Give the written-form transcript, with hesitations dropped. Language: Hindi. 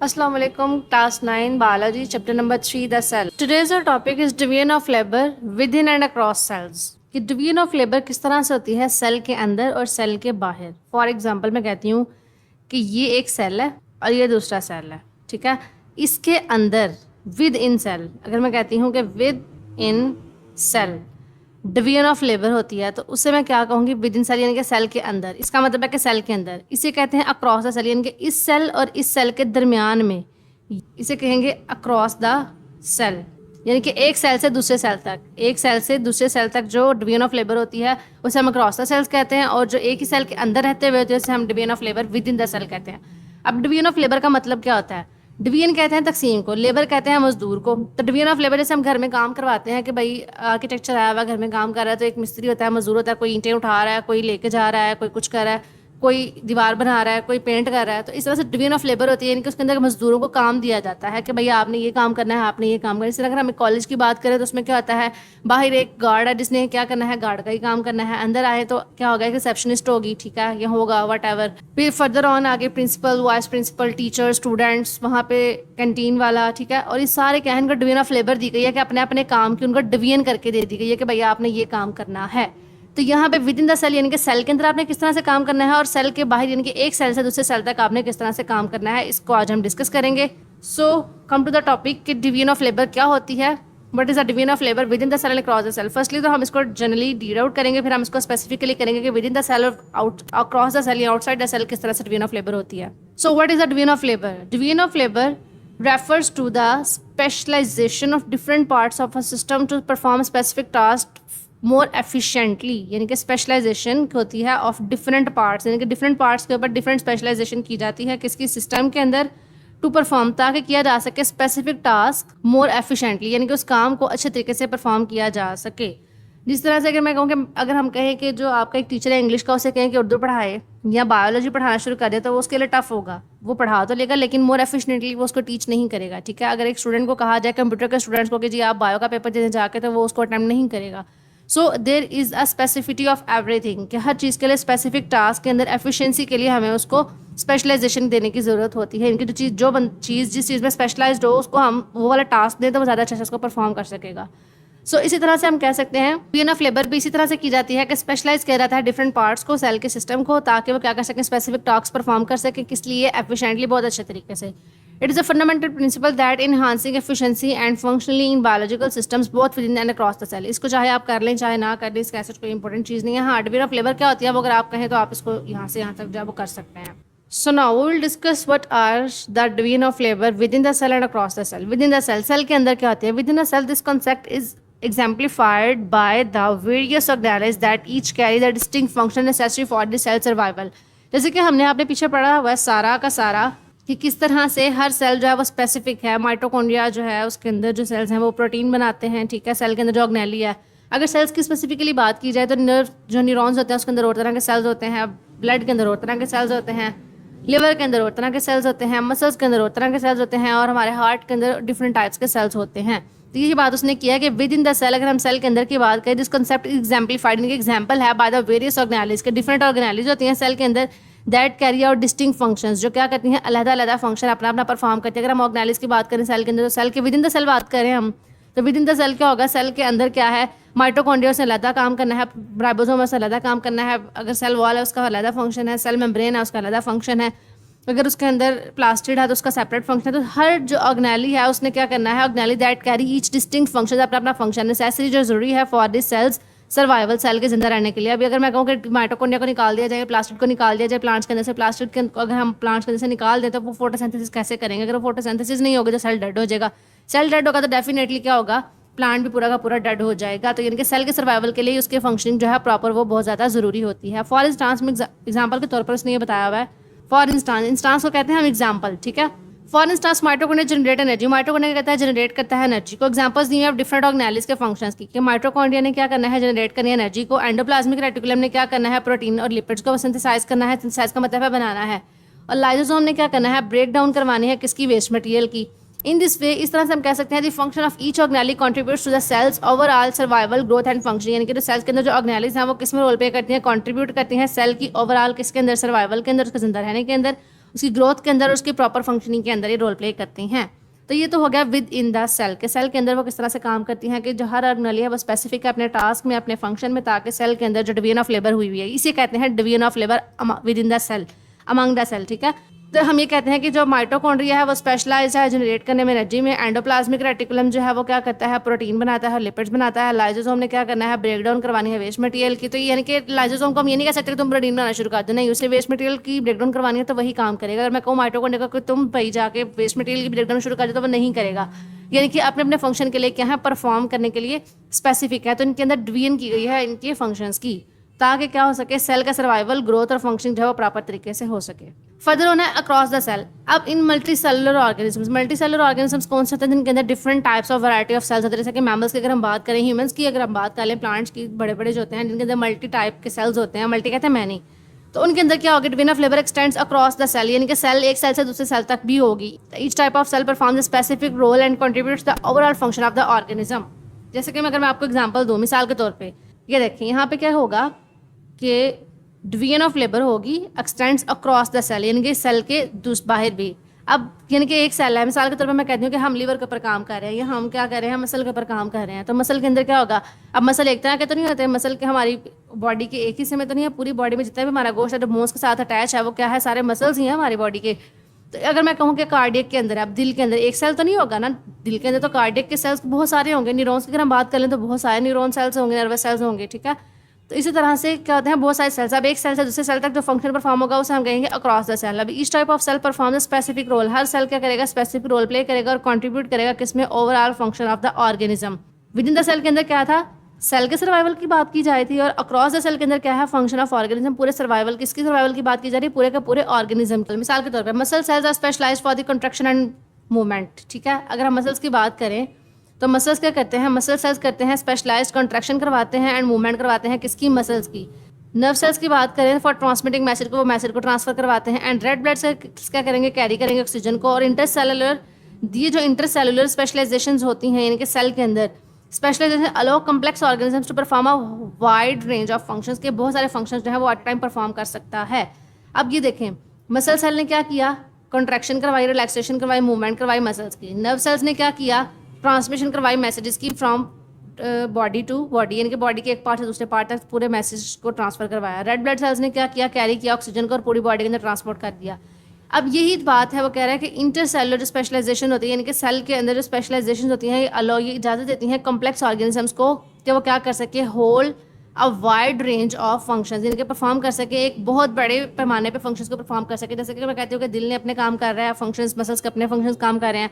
Assalamu alaikum, class 9 biology, chapter number 3, the cell. Today's our topic is division of labor within and across cells. कि डिवीजन ऑफ लेबर किस तरह से होती है सेल के अंदर और सेल के बाहर. फॉर एग्जांपल मैं कहती हूँ कि ये एक सेल है और ये दूसरा सेल है, ठीक है. इसके अंदर विद इन सेल, अगर मैं कहती हूँ कि within cell division of labour होती है तो उससे मैं क्या कहूँगी, विद इन सेल यानी कि सेल के अंदर. इसका मतलब है कि सेल के अंदर. इसे कहते हैं अक्रॉस द सेल, यानी कि इस सेल और इस सेल के दरमियान में. इसे कहेंगे अक्रॉस द सेल, यानी कि एक सेल से दूसरे सेल तक, एक सेल से दूसरे सेल तक जो डिवीजन ऑफ लेबर होती है उसे हम अक्रॉस द सेल्स कहते हैं. और जो एक ही सेल के अंदर रहते हुए होते हैं उसे हम division of labour within the cell कहते हैं. अब डिवीजन ऑफ लेबर का मतलब क्या होता है? डिवीजन कहते हैं तकसीम को, लेबर कहते हैं मजदूर को. तो डिवीजन ऑफ लेबर जैसे हम घर में काम करवाते हैं कि भाई आर्किटेक्चर आया हुआ घर में काम कर रहा है तो एक मिस्त्री होता है, मजदूर होता है, कोई ईंटें उठा रहा है, कोई लेके जा रहा है, कोई कुछ कर रहा है, कोई दीवार बना रहा है, कोई पेंट कर रहा है. तो इस तरह से डिवीजन ऑफ लेबर होती है, यानी कि उसके अंदर मजदूरों को काम दिया जाता है कि भैया आपने ये काम करना है, आपने ये काम करना है. इस तरह अगर हम कॉलेज की बात करें तो उसमें क्या होता है, बाहर एक गार्ड है जिसने क्या करना है, गार्ड का ही काम करना है. अंदर आए तो क्या होगा, एक रिसेप्शनिस्ट होगी, ठीक है, या होगा वट एवर. फिर फर्दर ऑन आगे principal, vice principal, teacher, students, वहाँ पे कैंटीन वाला, ठीक है. और ये सारे क्या है, इनको डिवीजन ऑफ लेबर दी गई है कि अपने अपने काम की उनको डिवीजन करके दे दी गई है कि भैया आपने ये काम करना है. तो यहाँ पे विद इन द सेल यानी कि सेल के अंदर आपने किस तरह से काम करना है और सेल के बाहर यानी कि एक सेल से दूसरे सेल तक आपने किस तरह से काम करना है, इसको आज हम डिस्कस करेंगे. So come to the topic कि डिवीजन ऑफ लेबर क्या होती है, what is the division of labour within the cell and across the cell. Firstly तो हम इसको जनरली डीड आउट करेंगे, फिर हम इसको स्पेसिफिकली करेंगे कि विद इन द सेल और आउट अक्रॉस द सेल या आउटसाइड द सेल किस तरह से डिवीजन ऑफ लेबर होती है. So what is the division of labour? Division of labour refers to the specialization of different parts of a system to perform specific task more efficiently, यानी कि स्पेशलाइजेशन होती है ऑफ डिफरेंट पार्ट्स, यानी कि डिफरेंट पार्ट्स के ऊपर डिफरेंट स्पेशलाइजेशन की जाती है किसकी, सिस्टम के अंदर, टू परफॉर्म, ताकि किया जा सके स्पेसिफिक टास्क मोर एफिशिएंटली, यानी कि उस काम को अच्छे तरीके से परफॉर्म किया जा सके. जिस तरह से अगर मैं कहूँ कि अगर हम कहें कि जो आपका एक टीचर है इंग्लिश का, उसे कहें कि उर्दू पढ़ाए या बायोलॉजी पढ़ाना शुरू कर दे तो वो उसके लिए टफ होगा. वो पढ़ा तो लेगा लेकिन मोर एफिशिएंटली वो उसको टीच नहीं करेगा, ठीक है. अगर एक स्टूडेंट को कहा जाए, कंप्यूटर के स्टूडेंट्स को, कि जी आप बायो का पेपर देने जाके, तो वो उसको अटैम्प्ट नहीं करेगा. So there is a specificity of everything, कि हर चीज़ के लिए स्पेसिफिक टास्क के अंदर एफिशिएंसी के लिए हमें उसको स्पेशलाइजेशन देने की ज़रूरत होती है. इनकी जो चीज़ जिस चीज़ में स्पेशलाइज्ड हो उसको हम वो वाला टास्क दें तो वो ज़्यादा अच्छे से उसको परफॉर्म कर सकेगा. सो इसी तरह से हम कह सकते हैं डिवीजन ऑफ लेबर भी इसी तरह से की जाती है कि स्पेशलाइज किया जाता है डिफरेंट पार्ट्स को, सेल के सिस्टम को, ताकि वो क्या कर सकें, स्पेसिफिक टास्क परफॉर्म कर सकें, किस लिए, एफिशिएंटली, बहुत अच्छे तरीके से. It is a fundamental principle that enhancing efficiency and functionally in biological systems both within and across the cell. इसको चाहे आप कर लें चाहे ना कर लें, इसका ऐसा कोई इंपॉर्टेंट चीज़ नहीं है. हाँ, डिवीजन ऑफ लेबर क्या होती है वो अगर आप कहें तो आप इसको यहाँ से यहाँ तक जो है वो कर सकते हैं. So now we will discuss what are the division of labor within the cell and across the cell. Within the cell, cell के अंदर क्या होती है? Within the cell, this concept is exemplified by the various organelles that each carry the distinct function necessary for the cell survival. जैसे कि हमने आपने पीछे पढ़ा हुआ है सारा का सारा कि किस तरह से हर सेल जो है वो स्पेसिफिक है. माइटोकॉन्ड्रिया जो है उसके अंदर जो सेल्स हैं वो प्रोटीन बनाते हैं, ठीक है. सेल के अंदर जो ऑर्गेनेली है, अगर सेल्स की स्पेसिफिकली बात की जाए तो नर्व जो न्यूरॉन्स होते हैं उसके अंदर और तरह के सेल्स होते हैं, ब्लड के अंदर और तरह के सेल्स होते हैं, लिवर के अंदर और तरह के सेल्स होते हैं, मसल्स के अंदर और तरह के सेल्स होते हैं, और हमारे हार्ट के अंदर डिफरेंट टाइप्स के सेल्स होते हैं. तो ये बात उसने किया कि विद इन द सेल, अगर हम सेल के अंदर की बात करें, दिस कंसेप्ट एग्जाम्पलीफाइड, इनके एग्जाम्पल है बाय द वेरियस ऑर्गेनेलीज के, डिफरेंट ऑर्गेनेलीज होती हैं सेल के अंदर that carry out distinct functions, जो क्या करती हैं, अलग-अलग फंक्शन अपना अपना परफॉर्म करती है. अगर हम ऑर्गेनेलीज की बात करें सेल के अंदर, तो सेल के विद इन द सेल बात करें हम, तो विद इन द सेल क्या होगा, सेल के अंदर क्या है, माइटोकॉन्ड्रिया से अलग काम करना है, राइबोसोम से अलग काम करना है, अगर सेल वॉल है उसका अलग फंक्शन है, सेल मेम्ब्रेन है उसका अलग फंक्शन है, अगर उसके अंदर प्लास्टिड है तो उसका सेपरेट फंक्शन है. तो हर जो ऑर्गेनेली है उसने क्या करना है, organelle that carry each distinct function, अपना अपना फंक्शन नेसेसरी जो जरूरी है for this cell's survival, cell के जिंदा रहने के लिए. अभी अगर मैं कहूँ कि माइटोकॉन्ड्रिया को निकाल दिया जाए, प्लास्टिड को निकाल दिया जाए प्लांट्स के अंदर से, प्लास्टिड के अगर हम प्लांट्स के अंदर से निकाल दें तो वो फोटोसिंथेसिस कैसे करेंगे? अगर वो फोटोसिंथेसिस नहीं होगा तो सेल डेड हो जाएगा. सेल डेड होगा तो डेफिनेटली क्या होगा, प्लांट भी पूरा का पूरा डेड हो जाएगा. तो यानी कि सेल के सर्वाइवल के लिए उसके फंक्शनिंग जो है प्रॉपर वो बहुत ज़्यादा ज़रूरी होती है. फॉर इंस्टांस में एग्जाम्पल के तौर पर उसने ये बताया हुआ है, फॉर इंस्टांस को कहते हैं हम एग्जाम्पल, ठीक है. For instance mitochondria generate energy, mitochondria कहता है जनरेट करता है एनर्जी को. एग्जांपल्स दिए हैं डिफरेंट ऑर्गेनेलीज के फंक्शंस की, कि माइटोकॉन्ड्रिया ने क्या करना है, जनरेट करनी है एनर्जी को. एंडोप्लाज्मिक रेटिकुलम ने क्या करना है, प्रोटीन और लिपिड्स को सिंथेसाइज करना है, सिंथेसाइज का मतलब है बनाना है. और लाइसोसोम ने क्या करना है, ब्रेक डाउन करवानी है किसकी, वेस्ट मटेरियल की. इन दिस वे, इस तरह से हम कह सकते हैं the function of each organelle contributes to the cell's overall survival, growth and function, यानी कि जो सेल्स के अंदर जो ऑर्गेनेलीज हैं वो किस में रोल प्ले करती हैं, कंट्रीब्यूट करती हैं सेल की ओवरऑल किसके अंदर, सर्वाइवल के अंदर, उसके जिंदा रहने के अंदर, उसकी ग्रोथ के अंदर, उसकी प्रॉपर फंक्शनिंग के अंदर ये रोल प्ले करती हैं। तो ये तो हो गया विद इन द सेल के सेल के अंदर वो किस तरह से काम करती हैं कि जो हर ऑर्गेनेल है वो स्पेसिफिक है अपने टास्क में, अपने फंक्शन में, ताकि सेल के अंदर जो डिवीजन ऑफ लेबर हुई है इसे कहते हैं division of labour within the cell, among the cell. ठीक है, तो हम ये कहते हैं कि जो माइटोकॉन्ड्रिया है वो स्पेशलाइज है जनरेट करने में एनर्जी में। एंडोप्लाज्मिक रेटिकुलम जो है वो क्या करता है, प्रोटीन बनाता है, लिपिड्स बनाता है। लाइसोसोम ने क्या करना है, ब्रेक डाउन करवानी है वेस्ट मटेरियल की। तो यानी कि लाइसोसोम को हम ये नहीं कह सकते कि तुम प्रोटीन बनाना शुरू कर दो, नहीं, उसे वेस्ट मटेरियल की ब्रेक डाउन करवानी है तो वही काम करेगा। अगर मैं कहूँ माइटोकॉन्ड्रिया को तुम भाई जाके वेस्ट मटेरियल की ब्रेक डाउन शुरू कर दो तो वो नहीं करेगा। यानी कि अपने अपने फंक्शन के लिए क्या है, परफॉर्म करने के लिए स्पेसिफिक है। तो इनके अंदर डिवीजन की गई है इनके फंक्शंस की, ताकि क्या हो सके, सेल का सर्वाइवल, ग्रोथ और फंक्शनिंग जो है वो प्रॉपर तरीके से हो सके। फर्दर होना है अक्रॉस द सेल। अब इन मल्टी सेलुलर ऑर्गेनिजम्स कौन से होते हैं जिनके अंदर different types of variety of cells होते हैं। जैसे कि मैमल्स की अगर हम बात करें, ह्यूमंस की अगर हम बात कर लें, प्लांट्स की बड़े बड़े जो होते हैं जिनके अंदर मल्टी टाइप के सेल्स होते हैं, मल्टी कहते हैं मैनी। तो उनके अंदर क्या होगा, division of labour extends across the cell, यानी कि सेल एक सेल से दूसरे सेल तक भी होगी। Each type of cell performs a specific role and contributes the overall function of the organism. जैसे कि अगर मैं आपको एग्जांपल दूं मिसाल के तौर पे, ये देखिए यहाँ पे क्या होगा कि डिवीजन ऑफ लेबर होगी एक्सटेंड्स अक्रॉस द सेल, यानी कि सेल के बाहर भी। अब यानी कि एक सेल है, मिसाल के तौर पे मैं कहती हूँ कि हम लीवर के ऊपर काम कर रहे हैं या हम क्या कर रहे हैं, मसल के ऊपर काम कर रहे हैं। तो मसल के अंदर क्या होगा, अब मसल एक तरह के तो नहीं होते, मसल के हमारी बॉडी के एक हिस्से में तो नहीं है, पूरी बॉडी में जितना भी हमारा गोश्त है जो बोन्स के साथ अटैच है वो क्या है, सारे मसल्स ही हैं हमारी बॉडी के। तो अगर मैं कहूँ कि कार्डियक के अंदर, अब दिल के अंदर एक सेल तो नहीं होगा ना, दिल के अंदर तो कार्डियक के सेल्स बहुत सारे होंगे। न्यूरॉन्स की अगर हम बात कर लें तो बहुत सारे न्यूरॉन सेल्स होंगे, नर्वस सेल्स होंगे। ठीक है, तो इसी तरह से क्या होते हैं, बहुत सारे सेल्स। अब एक सेल से दूसरे सेल तक जो फंक्शन परफॉर्म होगा उसे हम कहेंगे अक्रॉस द सेल। अब each type of cell perform specific role, हर सेल क्या करेगा, स्पेसिफिक रोल प्ले करेगा और कंट्रीब्यूट करेगा किसमें, overall function of the organism. Within the cell के अंदर क्या था, सेल के सर्वाइवल की बात की जा रही थी, और अक्रॉस द सेल के अंदर क्या है, फंक्शन ऑफ ऑर्गेनिज्म, पूरे सर्वाइवल, किसकी सर्वाइवल की बात की जा रही है, पूरे के पूरे ऑर्गेनिज्म की। मिसाल के तौर पर muscle cells are specialised for the contraction and movement. ठीक है, अगर हम मसल्स की बात करें तो मसल्स क्या करते हैं, मसल सेल्स करते हैं स्पेशलाइज्ड कंट्रैक्शन करवाते हैं एंड मूवमेंट करवाते हैं, किसकी, मसल्स की। नर्व सेल्स की बात करें फॉर ट्रांसमिटिंग मैसेज को, वो मैसेज को ट्रांसफर करवाते हैं। एंड रेड ब्लड सेल्स क्या करेंगे, कैरी करेंगे ऑक्सीजन को। और इंटरसेलुलर, ये जो इंटरसेलुलर स्पेशलाइजेशंस होती हैं, यानी कि सेल के अंदर specialisation allow complex organisms to perform a wide range of functions, के बहुत सारे फंक्शंस जो है वो एट टाइम परफॉर्म कर सकता है। अब ये देखें, मसल सेल ने क्या किया, कॉन्ट्रैक्शन करवाई, रिलैक्सेशन करवाई, मूवमेंट करवाई मसल्स की। नर्व सेल्स ने क्या किया, ट्रांसमिशन करवाई मैसेजेस की फ्रॉम बॉडी टू बॉडी, यानी कि बॉडी के एक पार्ट से दूसरे पार्ट तक पूरे मैसेज को ट्रांसफर करवाया। रेड ब्लड सेल्स ने क्या किया, कैरी किया ऑक्सीजन को और पूरी बॉडी के अंदर ट्रांसपोर्ट कर दिया। अब यही बात है, वो कह रहा है कि इंटरसेलुलर स्पेशलाइजेशन होती है, यानी कि सेल के अंदर जो स्पेशलाइजेशन होती हैं, ये इजाज़त देती हैं कम्प्लेक्स ऑर्गेनिजम्स को कि वो क्या कर सके, whole a wide range of functions, यानी कि परफॉर्म कर सके, एक बहुत बड़े पैमाने पे फंक्शंस को परफॉर्म कर सके। जैसे कि मैं कहती हूँ कि दिल ने अपने काम कर रहा है, फंक्शंस, मसल्स के अपने फंक्शंस काम कर रहे हैं,